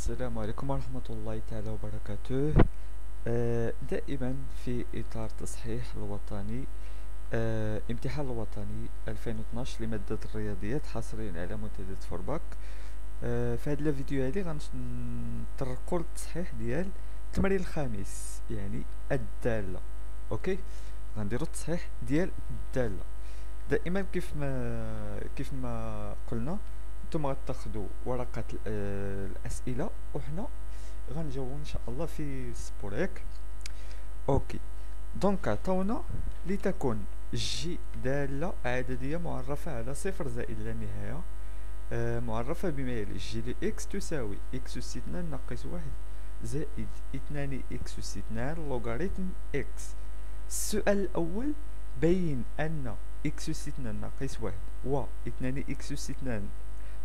السلام عليكم ورحمة الله تعالى وبركاته. دائما في إطار تصحيح الوطني، امتحان الوطني 2012 لمادة الرياضيات حصريا على منتدى فورباك. في هذا الفيديو هذه غنطرقوا للتصحيح ديال التمرين الخامس، يعني الدالة. اوكي، غنديروا التصحيح ديال الدالة. دائما كيف ما قلنا، نتوما غتاخدوا ورقة الأسئلة وحنا غنجاوبو ان شاء الله في السبور ياك. اوكي، دونك عطاونا لتكون جي دالة عددية معرفة على صفر زائد لا نهاية، معرفة بما يلي: جي لي اكس تساوي اكس أس 2 ناقص واحد زائد 2 اكس أس 2 لوغاريتم اكس. السؤال الأول: بين أن اكس أس 2 ناقص واحد و 2 اكس أس 2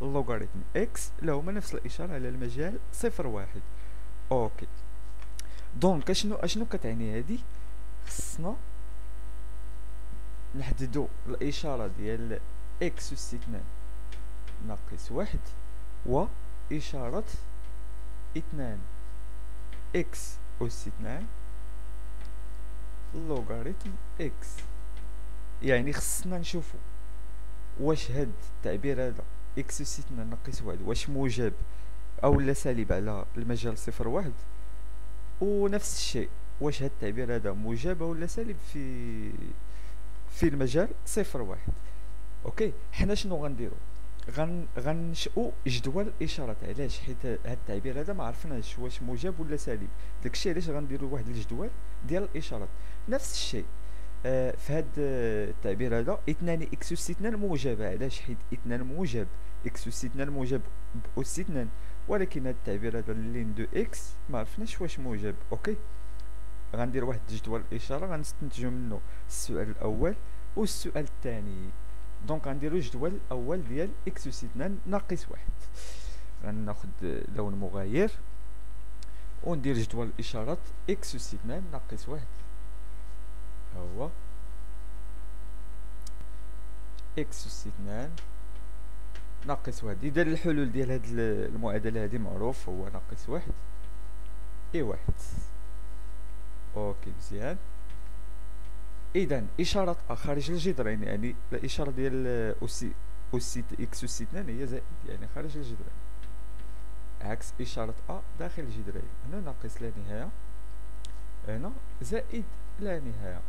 لوغاريتم اكس لهما نفس الإشارة على المجال صفر واحد. اوكي، دونك اشنو كتعني هادي؟ خصنا نحددو الإشارة ديال اكس أس 2 ناقص واحد و إشارة 2 اكس أس 2 لوغاريتم اكس. يعني خصنا نشوفو واش هاد التعبير هذا اكس أس 2 ناقص واحد واش موجب او لا سالب على المجال صفر واحد، ونفس الشيء واش هاد التعبير هذا موجب ولا سالب في المجال صفر واحد. اوكي، حنا شنو غنديرو؟ غنشئو جدول الاشارات. علاش؟ حيت هاد التعبير هذا ما عرفناش واش موجب ولا سالب، داكشي علاش غنديرو واحد الجدول ديال الاشارات. نفس الشيء في هاد التعبير هذا 2 اكس أس 2 موجبة. علاش؟ حيت 2 موجب، اكس أس 2 موجب بأس 2، ولكن هاد التعبير هذا لين دو اكس ما عرفناش واش موجب. اوكي، غندير واحد جدول الاشاره غنستنتجو منه السؤال الاول والسؤال الثاني. دونك غنديرو جدول الاول ديال اكس أس 2 ناقص واحد. غناخد لون مغاير وندير جدول الاشارات اكس أس 2 ناقص واحد، ها هو اكس أس 2 ناقص واحد. اذا الحلول ديال هاد المعادله هادي معروف، هو ناقص واحد اي واحد. اوكي مزيان. اذا اشاره ا خارج الجذرين، يعني الاشاره ديال اس اكس أس 2 هي زائد، يعني خارج الجذرين، عكس اشاره ا داخل الجذرين. هنا ناقص لا نهايه، هنا زائد لا نهايه.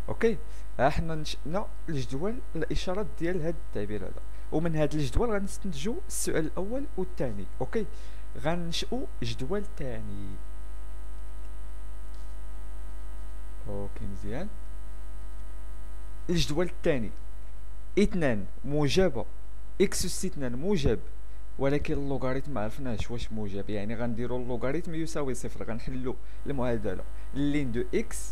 اوكي، ها حنا نشأنا الجدول الاشارات ديال هاد التعبير هذا، ومن هاد الجدول غنستنتجو السؤال الاول والثاني. اوكي، غنشئو جدول ثاني. اوكي مزيان. الجدول الثاني: 2 موجبة، اكس أس 2 موجب، ولكن اللوغاريتم ما عرفناش واش موجب، يعني غنديرو اللوغاريتم يساوي صفر. غنحلو المعادلة لين دو اكس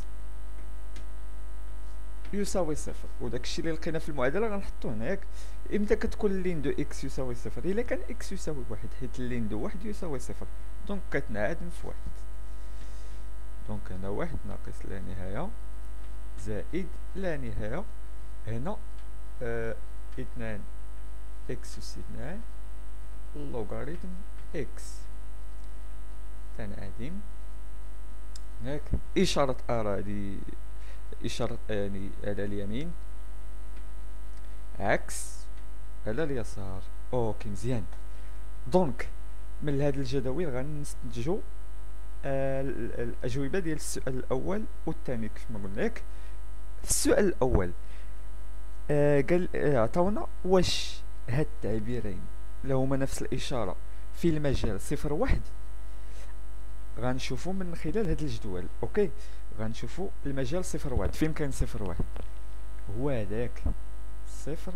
يساوي صفر، وداكشي اللي لقينا في المعادلة غنحطو هنا. ياك؟ امتى كتكون لين دو اكس يساوي صفر؟ الا كان اكس يساوي واحد، حيت لين دو واحد يساوي صفر، دونك كتنعدم في واحد. دونك هنا واحد ناقص لا نهاية زائد لا نهاية، هنا 2 اكس أس 2 لوغاريتم اكس تنعدم. هاك إشارة ا هادي إشارة يعني على اليمين، عكس على اليسار. اوكي مزيان. دونك من هاد الجداول غنستنتجو الأجوبة ديال السؤال الأول والثاني. كيف ما قلنا لك في السؤال الأول، قال عطاونا واش هاد التعبيرين لهما نفس الإشارة في المجال صفر واحد. غنشوفو من خلال هاد الجدول. اوكي، غنشوفو المجال صفر واحد. فين كاين صفر واحد؟ هو هداك صفر،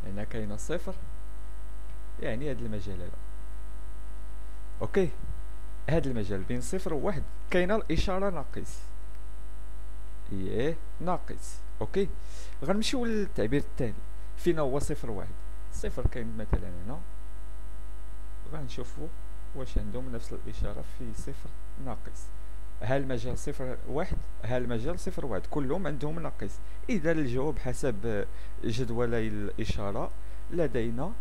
هنا كاينه صفر، يعني هاد المجال هذا. اوكي، هاد المجال بين صفر وواحد كاينه الإشارة ناقص، ايه ناقص. اوكي، غنمشيو للتعبير الثاني. فين هو صفر واحد؟ صفر كاين مثلا هنا، غنشوفو واش عندهم نفس الإشارة في صفر ناقص. ها المجال صفر واحد، ها المجال صفر واحد، كلهم عندهم ناقص. إذا الجواب حسب جدولي الإشارة لدينا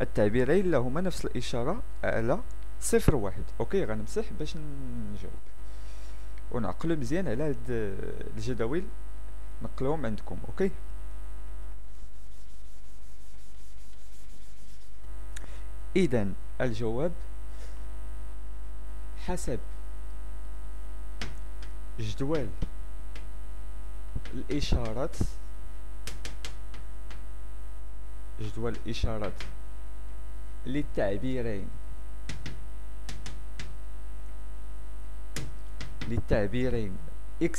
التعبيرين لهما نفس الإشارة على صفر واحد. أوكي، غنمسح باش نجاوب ونعقلو مزيان على هاد الجداول، نقلوهم عندكم. أوكي، إذن الجواب حسب جدول الإشارات، جدول الإشارات للتعبيرين x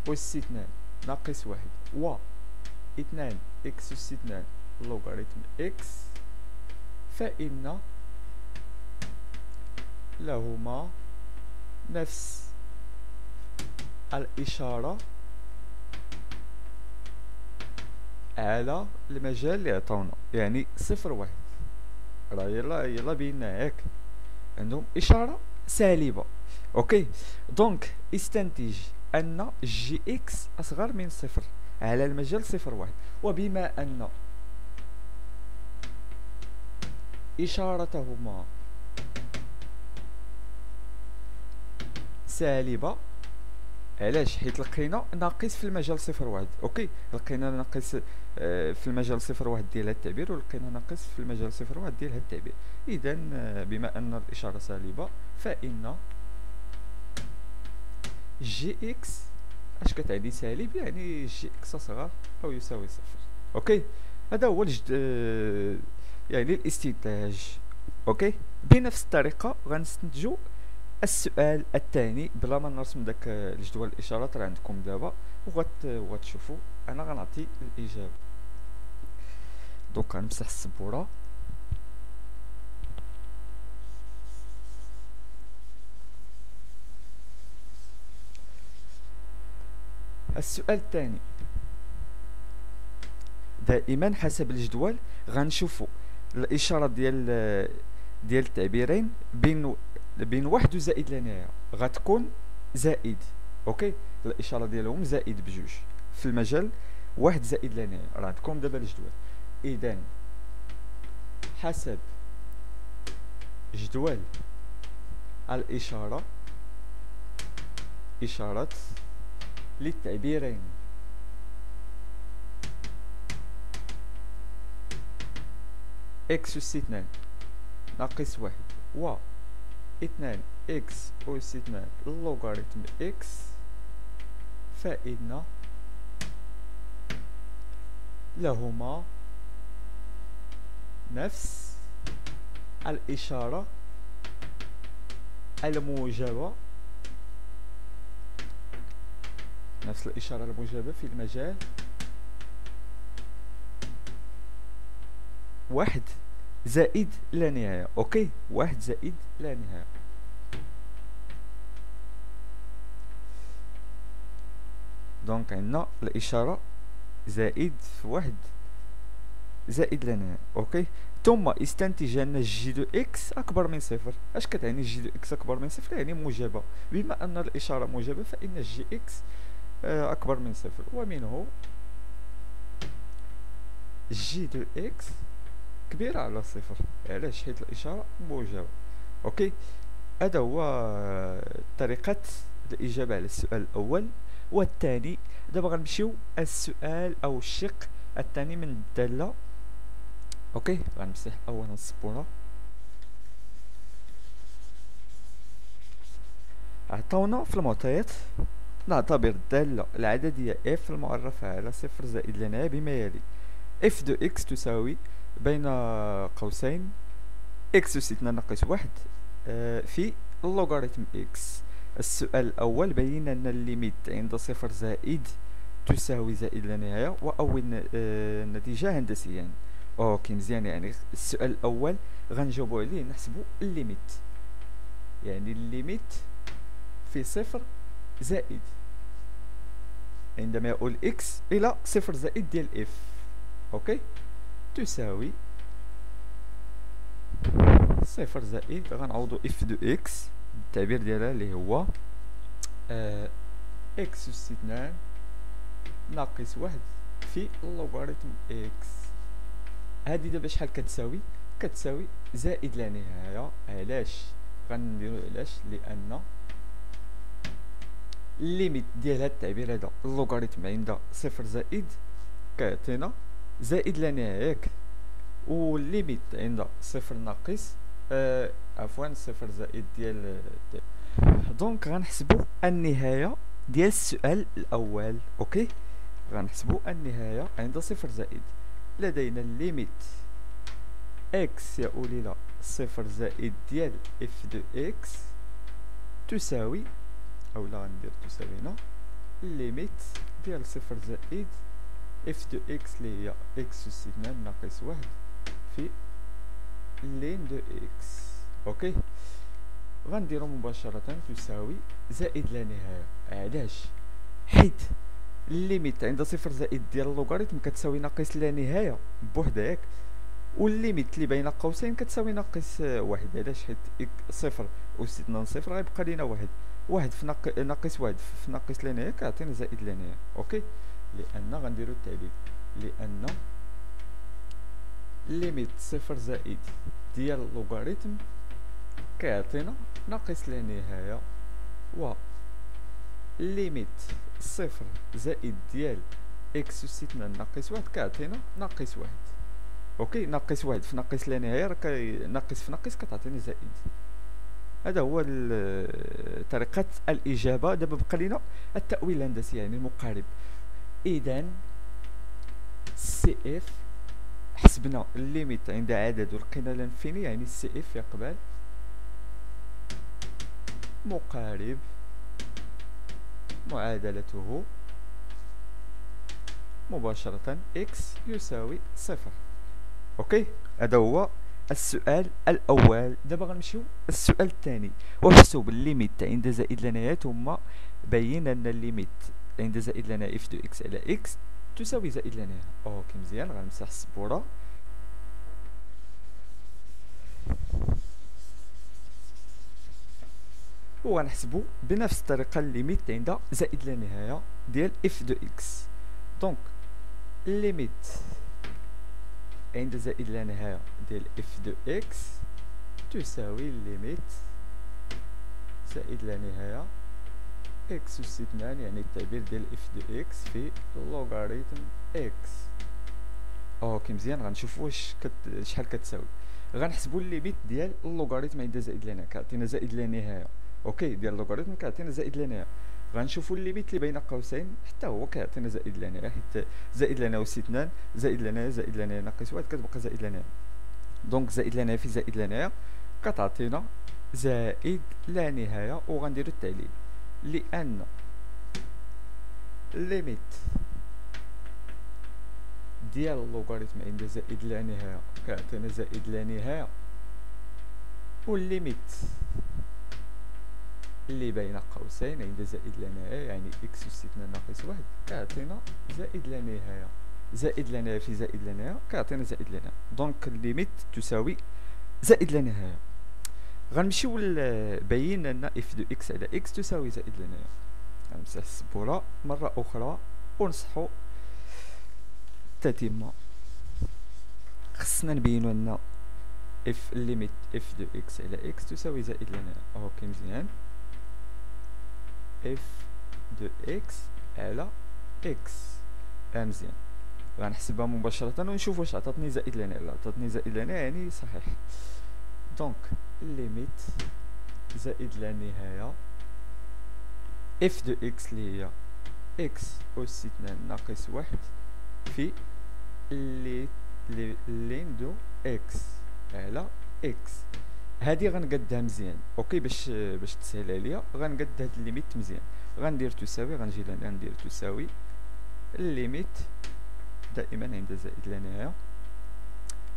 أس 2 ناقص واحد و 2 x أس 2 لوغاريتم x، فإن لهما نفس الإشارة على المجال اللي عطاونا، يعني صفر واحد. راه يلا بينا ياك عندهم إشارة سالبة. اوكي، دونك استنتج أن جي اكس أصغر من صفر على المجال صفر واحد، وبما أن إشارتهما سالبة، علاش؟ حيت لقينا ناقص في المجال صفر واحد. اوكي، لقينا ناقص في المجال صفر واحد ديال هاد التعبير، ولقينا ناقص في المجال صفر واحد ديال هاد التعبير. اذا بما ان الاشاره سالبه، فان جي اكس اش كتعني سالب؟ يعني جي اكس اصغر او يساوي صفر. اوكي، هذا هو يعني الاستنتاج. اوكي، بنفس الطريقه غنستنتجو السؤال الثاني بلا ما نرسم داك الجدول الاشارات راه عندكم دابا، وغتشوفوا انا غنعطي الاجابه. دونك غنمسح السبوره. السؤال الثاني، دائما حسب الجدول غنشوفوا الاشاره ديال التعبيرين بين واحد وزائد لا نهايه غتكون زائد. اوكي، الاشاره ديالهم زائد بجوج في المجال واحد زائد لا نهايه، راه عندكم دابا الجدول. اذا حسب جدول الاشاره، اشاره للتعبيرين x أس 2 ناقص واحد و 2 x أس 2 لوغاريتم x، فإن لهما نفس الإشارة الموجبة، نفس الإشارة الموجبة في المجال واحد زائد لا نهاية. اوكي، واحد زائد لا نهاية. دونك عندنا الإشارة زائد في واحد زائد لا نهاية. اوكي، ثم استنتج أن جي دو اكس أكبر من صفر. اش كتعني جي دو اكس أكبر من صفر؟ يعني موجبة. بما أن الإشارة موجبة فإن جي اكس أكبر من صفر، ومنه جي دو اكس كبيرة على صفر. علاش؟ حيت الإشارة موجبة. اوكي، هذا هو طريقة الإجابة على السؤال الأول والثاني. دابا غنمشيو السؤال أو الشق الثاني من الدالة. اوكي، غنمسح أولا السبورة. عطاونا في المعطيات نعتبر الدالة العددية f المعرفة على صفر زائد لا نهاية بما يلي: f دو x تساوي بين قوسين x أس 2 ناقص واحد في لوغاريتم x. السؤال الأول بين أن الليميت عند صفر زائد تساوي زائد لا نهاية، وأول نتيجة هندسية يعني. اوكي مزيان، يعني السؤال الأول غنجاوبو عليه نحسبو الليميت، يعني الليميت في صفر زائد عندما يؤول x إلى صفر زائد ديال f. اوكي، تساوي صفر زائد غنعوضو اف دو اكس التعبير ديالها اللي هو اكس أس 2 ناقص واحد في لوغاريتم اكس. هادي دابا شحال كتساوي؟ كتساوي زائد لا نهاية. علاش غنديرو؟ علاش؟ لان الليميت ديال هاد التعبير هذا اللوغاريتم عند صفر زائد كيعطينا زائد لا نهاية، ياك؟ والليميت عند صفر ناقص عفوا صفر زائد ديال دونك غنحسبو النهاية ديال السؤال الأول. أوكي، غنحسبو النهاية عند صفر زائد. لدينا الليميت اكس يؤول إلى صفر زائد ديال اف دو اكس تساوي، أولا غندير تساوي هنا الليميت ديال صفر زائد اف دو اكس اللي هي اكس أس 2 ناقص واحد في لين دو اكس. أوكي، غنديرو مباشرة تساوي زائد لا نهاية. علاش؟ حيت الليميت عند صفر زائد ديال اللوغاريتم كتساوي ناقص لا نهاية بوحدها، ياك؟ والليميت اللي بين قوسين كتساوي ناقص واحد. علاش؟ حيت صفر أس 2 صفر غيبقى لينا واحد. واحد في ناقص واحد في ناقص لا نهاية كيعطينا زائد لا نهاية. أوكي، لأن غنديرو التعليل لأن ليميت صفر زائد ديال اللوغاريتم كيعطينا ناقص لا نهاية، و ليميت صفر زائد ديال اكس أس 2 ناقص واحد كيعطينا ناقص واحد. اوكي، ناقص واحد في ناقص لا نهاية راه ناقص في ناقص كتعطيني زائد. هذا هو طريقة الإجابة. دابا بقى لينا التأويل الهندسي يعني المقارب. إذا سي اف حسبنا الليميت عند عدد والقيمة الانفيني، يعني سي اف يقبل مقارب معادلته مباشرة x يساوي صفر. اوكي، هذا هو السؤال الاول. دابا غنمشيو السؤال الثاني، وحسب الليميت عند زائد لا نهاية ثم بين ان الليميت عند زائد لا نهاية اف دو اكس على اكس تساوي زائد لا نهاية. اوكي مزيان، غنمسح السبورة. وغنحسبو بنفس الطريقة الليميت عند زائد لا نهاية ديال اف دو اكس. دونك الليميت عند زائد لا نهاية ديال اف دو اكس تساوي الليميت زائد لا نهاية اكس أس 2، يعني التعبير ديال اف دو اكس في لوغاريتم اكس. اوكي مزيان، غنشوفو واش شحال كتساوي. غنحسبو الليميت ديال اللوغاريتم عند زائد لا نهاية، كيعطينا زائد لا نهاية. اوكي، ديال اللوغاريتم كيعطينا زائد لا نهاية. غنشوفو الليميت اللي بين قوسين حتى هو كيعطينا زائد لا نهاية، حيت زائد لا نهاية أس 2 زائد لا نهاية زائد لا نهاية ناقص واحد كتبقى زائد لا نهاية. دونك زائد لا نهاية في زائد لا نهاية كتعطينا زائد لا نهاية. وغنديرو التعليل لأن الليميت ديال اللوغاريتم عند زائد لا نهاية كيعطينا زائد لا نهاية، والليميت اللي بين قوسين عند زائد لا نهاية يعني اكس أس 2 ناقص واحد كيعطينا زائد لا نهاية. زائد لا نهاية في زائد لا نهاية كيعطينا زائد لا نهاية. دونك الليميت تساوي زائد لا نهاية. غنمشيو بين ان اف دو اكس على اكس تساوي زائد لا نهاية. غنمسح السبورة مرة أخرى ونصحو التتمة. خصنا نبينو ان اف الليميت اف دو اكس على اكس تساوي زائد لا نهاية. اوكي مزيان، اف دو اكس على اكس مزيان. غنحسبها مباشرة ونشوف واش عطاتني زائد لا نهاية. عطاتني زائد لا نهاية يعني صحيح. دونك الليميت زائد لا نهاية اف دو اكس اللي هي اكس أس 2 ناقص واحد في لين دو اكس على اكس. هادي غنقدها مزيان. اوكي، باش تسهل عليا غنقد هاد الليميت مزيان. غندير تساوي، غنجي لهنا ندير تساوي الليميت دائما عند زائد لا نهاية.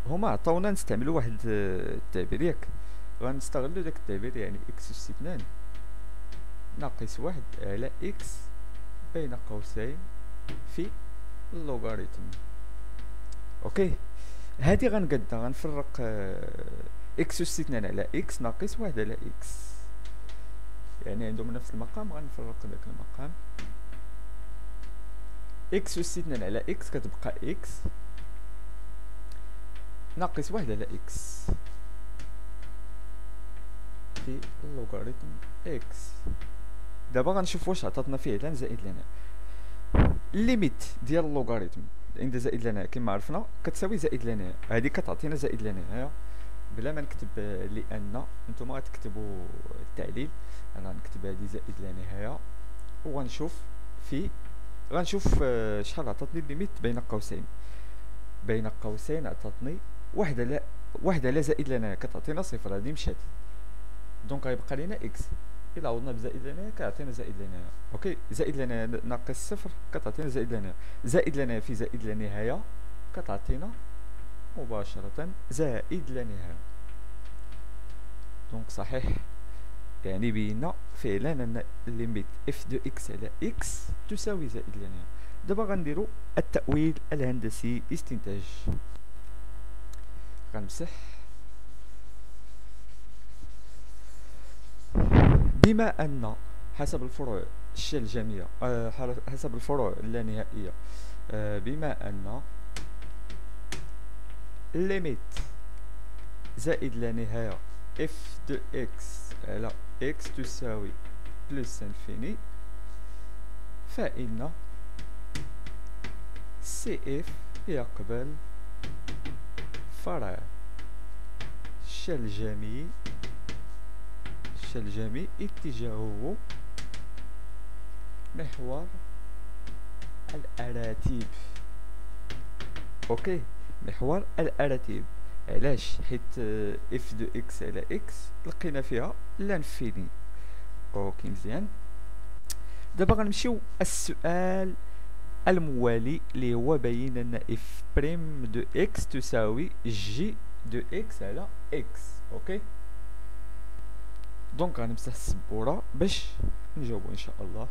هما عطاونا نستعملو واحد التعبير، ياك؟ غنستغلو داك التعبير، يعني اكس أس 2 ناقص واحد على اكس بين قوسين في اللوغاريتم. اوكي، هادي غنقدها، غنفرق اكس أس 2 على اكس ناقص واحد على اكس، يعني عندهم نفس المقام. غنفرق داك المقام. اكس أس 2 على اكس كتبقى اكس ناقص واحد على اكس في اللوغاريتم اكس. دابا غنشوف واش عطاتنا فعلا زائد لنا. الليميت ديال اللوغاريتم عند زائد لنا كما عرفنا كتساوي زائد لنا، هذه كتعطينا زائد لنا ها بلا ما نكتب، لان نتوما غتكتبوا التعليل. انا نكتب هذه زائد لنهايه وغنشوف غنشوف شحال عطاتني الليميت بين قوسين. بين قوسين عطاتني واحد على زائد لنا كتعطينا صفر، هذه مشات. دونك غيبقى لينا اكس، الا عوضنا بزائد لنا كيعطينا زائد لنا. اوكي، زائد لنا ناقص صفر كتعطينا زائد لنا، زائد لنا في زائد لا نهايه كتعطينا مباشره زائد لا نهايه. دونك صحيح، يعني بينا فعلا ان الليميت اف دو اكس على اكس تساوي زائد لا نهايه. دابا غنديرو التأويل الهندسي استنتاج. غنمسح. بما ان حسب الفروع الجامعية حسب الفروع اللانهائية، بما ان ليميت زائد لا نهاية اف دو اكس على اكس تساوي بلس انفيني، فإن سي اف يقبل فرع الشلجمي اتجاهه محور الأراتيب. اوكي، محور الأراتيب. علاش؟ حيت اف دو اكس على اكس لقينا فيها لانفيني. اوكي مزيان. دابا غنمشيو السؤال الموالي اللي هو بين ان اف بريم دو اكس تساوي جي دو اكس على اكس. اوكي، دونك غنمسح السبوره باش نجاوبو ان شاء الله.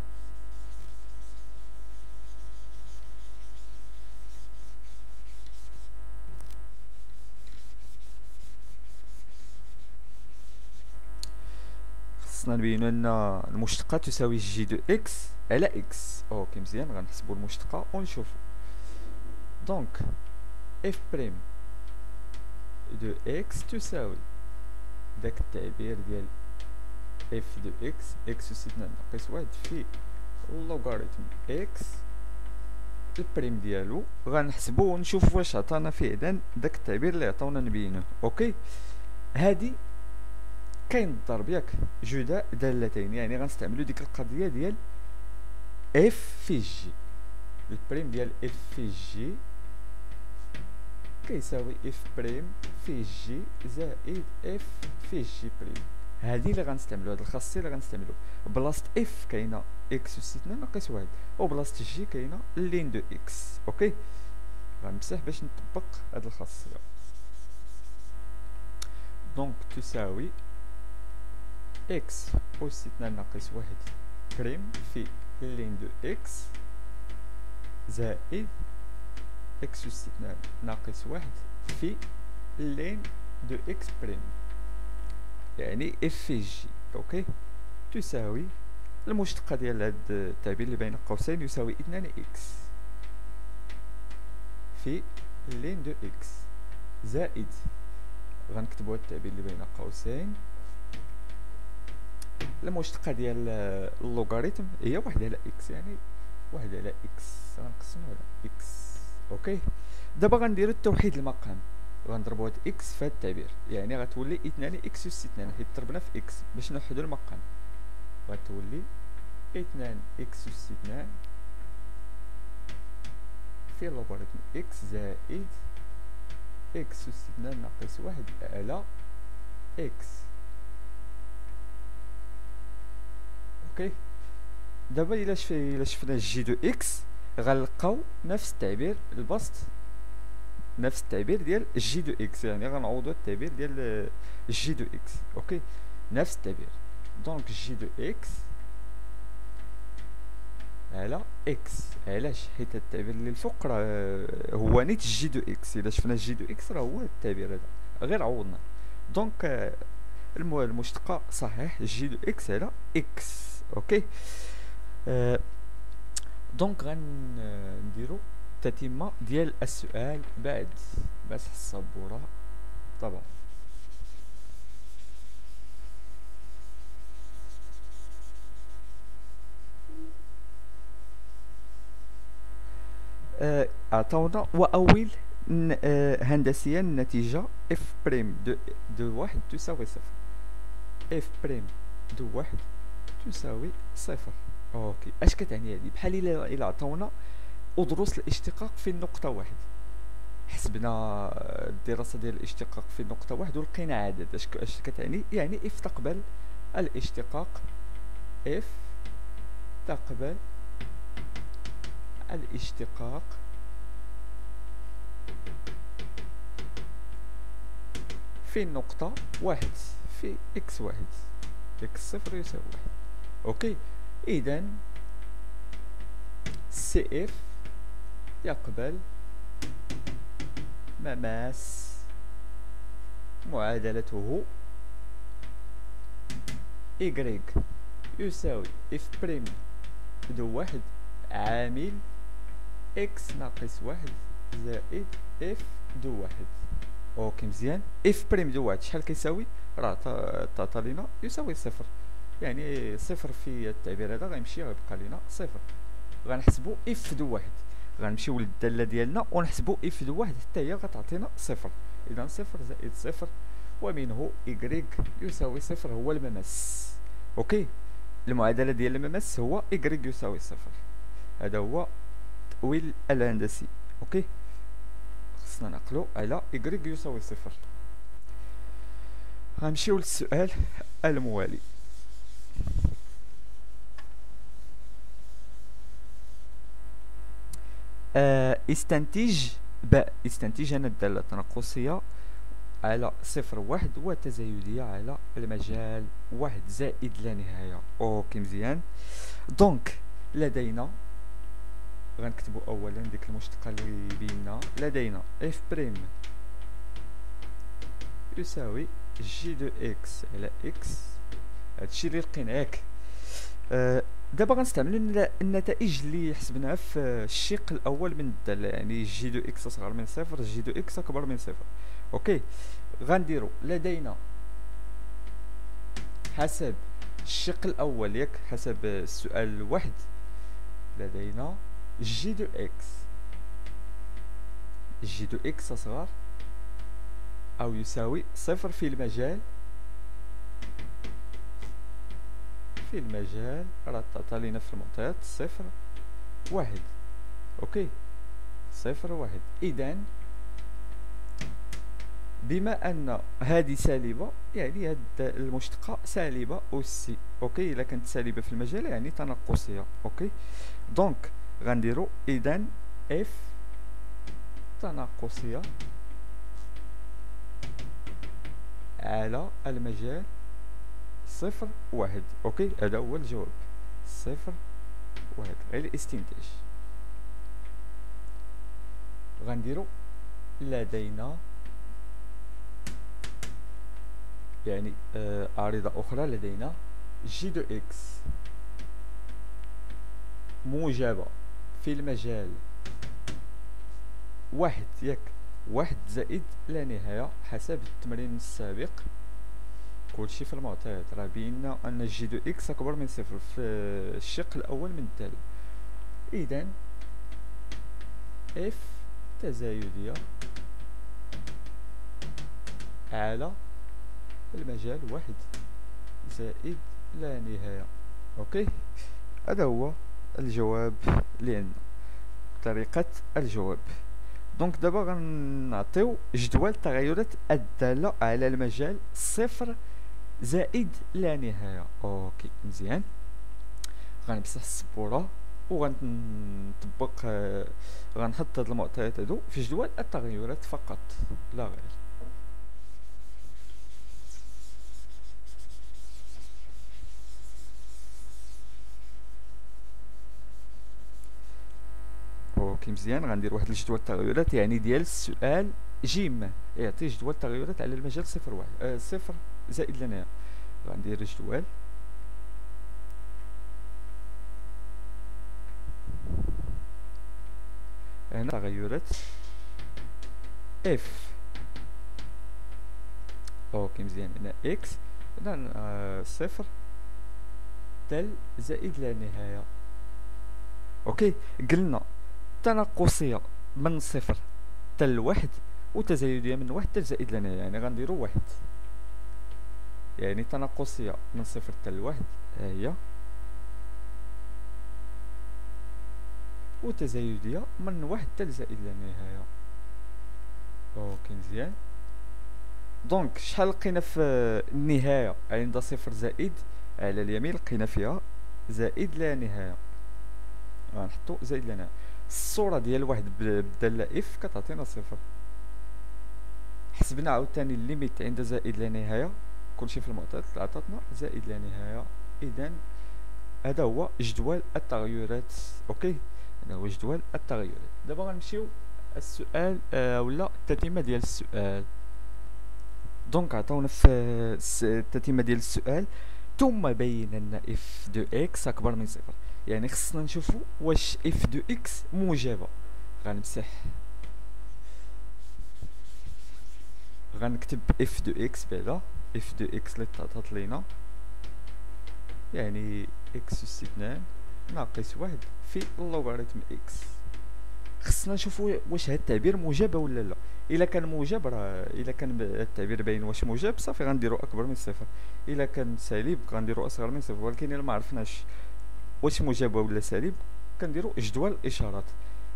خصنا نبينو ان المشتقه تساوي جي دو اكس على اكس. اوكي مزيان، غنحسبو المشتقه ونشوفو. دونك اف بريم دو اكس تساوي داك التعبير ديال اف دو اكس، اكس سيدنا ناقص واحد في اللوغاريتم اكس البريم ديالو. غنحسبو ونشوف واش عطانا فعلا داك التعبير اللي عطاونا نبينوه. اوكي، هادي كاين الضرب ياك جداء دالتين، يعني غنستعملو ديك القضيه ديال اف في جي. البريم ديال اف في جي كيساوي اف بريم في جي زائد اف في جي بريم. هادي اللي غنستعملو، هاد الخاصيه اللي غنستعملو. بلاصه اف كاينه اكس استثناء ناقص واحد، وبلاصه جي كاينه لين دو اكس. اوكي، غنمسح باش نطبق هاد الخاصيه. دونك تساوي اكس استثناء ناقص واحد بريم في لين دو اكس زائد اكس استثناء ناقص واحد في لين دو اكس بريم، يعني اف في جي. اوكي، تساوي المشتقة ديال هاد التعبير اللي بين قوسين يساوي 2 اكس في لين دو اكس زائد، غنكتبو هاد التعبير اللي بين قوسين، المشتقة ديال اللوغاريتم هي واحد على اكس، يعني واحد على اكس غنقسمو على اكس. اوكي، دابا غنديرو التوحيد المقام. غنضربو هاد اكس في هاد التعبير، يعني غتولي 2 اكس اس 2 حيت ضربنا في اكس باش نوحدو المقام. غتولي 2 اكس اس 2 في لوغاريتم اكس زائد اكس اس 2 ناقص واحد على اكس. اوكي، دابا الا شفنا جي دو اكس غنلقاو نفس التعبير البسط، نفس التعبير ديال جي دو اكس، يعني غنعوضو التعبير ديال جي دو اكس. اوكي، نفس التعبير. دونك جي دو اكس على اكس. علاش؟ حيت التعبير اللي الفوق راه هو نيت جي دو اكس. الا شفنا جي دو اكس راه هو التعبير هذا، غير عوضنا. دونك المشتقة صحيح جي دو اكس على اكس. اوكي، دونك غنديرو التتمة ديال السؤال بعد مسح السبورة. طبعا. عطاونا وأول هندسيا النتيجة اف بريم دو واحد تساوي صفر. اف بريم دو واحد تساوي صفر. اوكي، اش كتعني هادي؟ بحال الا عطاونا ادرس الاشتقاق في النقطة واحد، حسبنا الدراسة ديال الاشتقاق في النقطة واحد ولقينا عدد. اش كتعني؟ يعني اف تقبل الاشتقاق، اف تقبل الاشتقاق في النقطة واحد في اكس واحد، اكس صفر يساوي واحد. اوكي، اذا سي اف يقبل مماس معادلته y يساوي اف بريم دو واحد عامل اكس ناقص واحد زائد اف دو واحد. اوكي مزيان. اف بريم دو واحد شحال كيساوي؟ راه تعطى لينا يساوي صفر، يعني صفر في التعبير هذا غيمشي غيبقى لينا صفر. غنحسبو اف دو واحد، غنمشيو للدالة ديالنا ونحسبو اف دو واحد حتى هي غتعطينا صفر. اذا صفر زائد صفر ومنه y يساوي صفر هو المماس. اوكي، المعادلة ديال المماس هو y يساوي صفر. هذا هو التأويل الهندسي. اوكي، خصنا نعقلو على y يساوي صفر. غنمشيو للسؤال الموالي. استنتج أن الدالة التناقصية على صفر واحد وتزايدية على المجال واحد زائد لا نهاية. اوكي مزيان. دونك لدينا، غنكتبو اولا ديك المشتقة اللي بينا، لدينا اف بريم يساوي جي دو اكس على اكس. هادشي اللي لقينا ياك. دابا غنستعملو النتائج اللي حسبناها في الشق الاول من الدالة، يعني جي دو اكس اصغر من صفر، جي دو اكس اكبر من صفر. اوكي، غنديرو لدينا حسب الشق الاول ياك، حسب السؤال الواحد، لدينا جي دو اكس، جي دو اكس اصغر او يساوي صفر في المجال، في المجال راه تعطى لينا في المعطيات صفر واحد. اوكي، صفر واحد. اذا بما ان هذه سالبة يعني هاد المشتقة سالبة أوسي. اوكي، الا كانت سالبة في المجال يعني تناقصية. اوكي، دونك غنديرو اذا اف تناقصية على المجال صفر واحد. اوكي، هذا هو الجواب، صفر واحد. غير الاستنتاج غنديرو لدينا يعني عارضة أخرى، لدينا جي دو إكس موجبة في المجال واحد ياك، واحد زائد لا نهاية حسب التمرين السابق. كلشي في المعطيات راه بينا أن جي دو إكس أكبر من صفر في الشق الأول من الدالة. إذا اف تزايدية على المجال واحد زائد لا نهاية. اوكي، هذا هو الجواب اللي عندنا، طريقة الجواب. دونك دابا غنعطيو جدول تغيرات الدالة على المجال صفر زائد لا نهاية. اوكي مزيان. غنمسح السبورة وغنطبق غنحط هاد المعطيات هادو في جدول التغيرات فقط لا غير. اوكي مزيان. غندير واحد الجدول التغيرات يعني ديال السؤال جيم، يعطي جدول التغيرات على المجال صفر واحد صفر زائد لا نهاية. غندير جدول هنا تغيرات اف اوكي مزيان. هنا اكس، هنا صفر تل زائد لا نهاية. اوكي قلنا تناقصية من صفر تل واحد، وتزايدية من واحد تل زائد لا نهاية، يعني غنديرو واحد. يعني تناقصية من صفر تل واحد ها هي، وتزايدية من واحد تل زائد لا نهاية. اوكي مزيان. دونك شحال لقينا في النهاية عند صفر زائد على اليمين؟ لقينا فيها زائد لا نهاية، غنحطو زائد لا نهاية. الصورة ديال واحد بدالة اف كتعطينا صفر. حسبنا عاوتاني الليميت عند زائد لا نهاية، كلشي في المعطيات عطاتنا زائد لا نهاية. اذا هذا هو جدول التغيرات. اوكي هذا هو جدول التغيرات. دابا غنمشيو السؤال ولا التتمة ديال السؤال. دونك عطاونا في التتمة ديال السؤال ثم بين ان اف دو اكس اكبر من صفر. يعني خصنا نشوفو واش اف دو اكس موجبة. غنمسح، غنكتب اف دو اكس بعدا اف دو اكس اللي تعطات لينا، يعني اكس اس 2 ناقص واحد في اللوغاريتم اكس. خصنا نشوفو واش هاد التعبير موجب ولا لا. الا كان موجب راه، الا كان التعبير باين واش موجب صافي غنديرو اكبر من صفر، الا كان سالب غنديرو اصغر من صفر. ولكن الا ما عرفناش واش موجب ولا سالب كنديرو جدول الاشارات.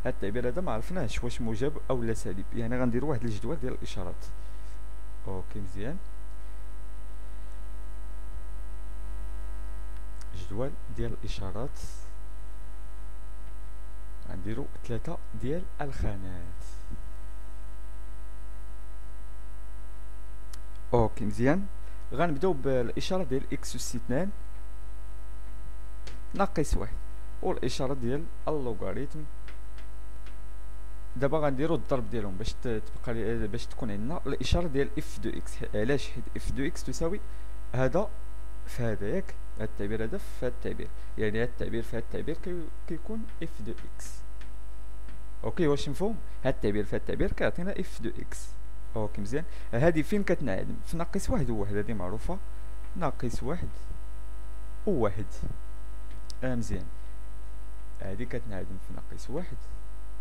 هاد التعبير هذا ما عرفناش واش موجب او لا سالب، يعني غنديرو واحد الجدول ديال الاشارات. اوكي مزيان. جدول ديال الاشارات غنديرو 3 ديال الخانات. اوكي مزيان. غنبداو بالاشاره ديال اكس اس 2 ناقص واحد، والاشاره ديال اللوغاريتم. دابا غنديرو الضرب ديالهم باش تبقى باش تكون عندنا الاشاره ديال اف دو اكس. علاش؟ حيت اف دو اكس تساوي هذا في هذا، ياك هاد التعبير هذا في هاد التعبير، يعني هاد التعبير في هاد التعبير كيكون اف دو اكس. اوكي واش مفهوم؟ هاد التعبير في هاد التعبير كيعطينا اف دو اكس. اوكي مزيان. هادي فين كتنعدم؟ في ناقص واحد وواحد، هادي معروفه، ناقص واحد وواحد. مزيان. هادي كتنعدم في ناقص واحد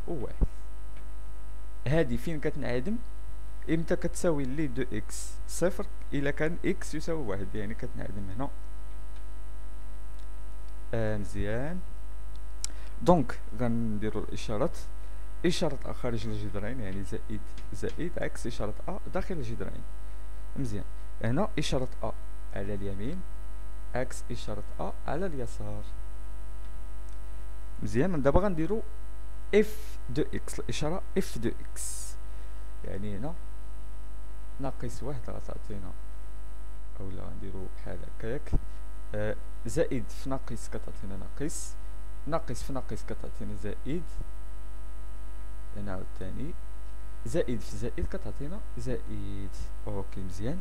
وواحد. هادي فين كتنعدم؟ امتى كتساوي لي دو اكس صفر؟ الا كان اكس يساوي واحد، يعني كتنعدم هنا. مزيان. دونك غنديرو الاشارات، اشاره ا خارج الجذرين يعني زائد زائد، عكس اشاره ا داخل الجذرين. مزيان. هنا اشاره ا على اليمين عكس اشاره ا على اليسار. مزيان. دابا غنديرو اف دو اكس، الاشاره اف دو اكس، يعني هنا ناقص واحد غتعطينا، اولا غنديرو بحال هكاك، زائد في ناقص كتعطينا ناقص، ناقص في ناقص كتعطينا زائد، هنا عاوتاني زائد في زائد كتعطينا زائد. اوكي مزيان.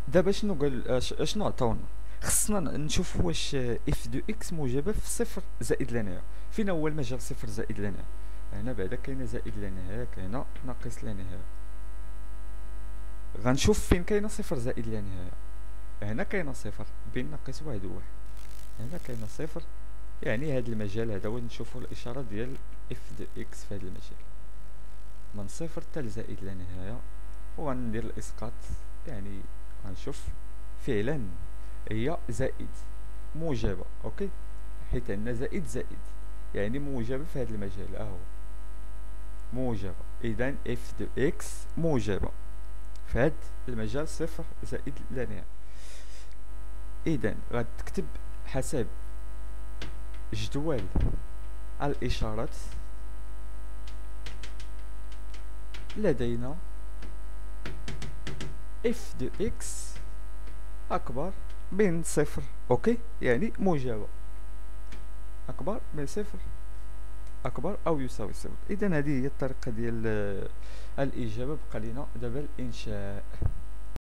دابا شنو قال شنو عطاونا؟ خصنا نشوف واش اف دو اكس موجبه في صفر زائد لا نهايه. فين هو المجال صفر زائد لا نهايه؟ هنا بعدا كاينه زائد لا نهايه، هنا ناقص لا نهايه. غنشوف فين كاينه صفر زائد لا نهايه. هنا كاينه صفر بين ناقص واحد وواحد، هنا كاينه صفر، يعني هذا المجال هذا هو نشوفوا الاشاره ديال اف دو اكس في هذا المجال من صفر حتى زائد لا نهايه. وغندير الاسقاط، يعني غنشوف فعلا هي زائد موجبه. اوكي حيت عندنا زائد زائد، يعني موجبه في هذا المجال، اهو موجبه. اذا اف دو اكس موجبه في هذا المجال صفر زائد لا نهايه. اذا غتكتب حسب جدول الاشارات لدينا اف دو اكس اكبر من صفر. اوكي يعني موجبه اكبر من صفر، اكبر او يساوي صفر. اذا هذه هي الطريقه ديال الاجابه. بقى لينا دابا الانشاء.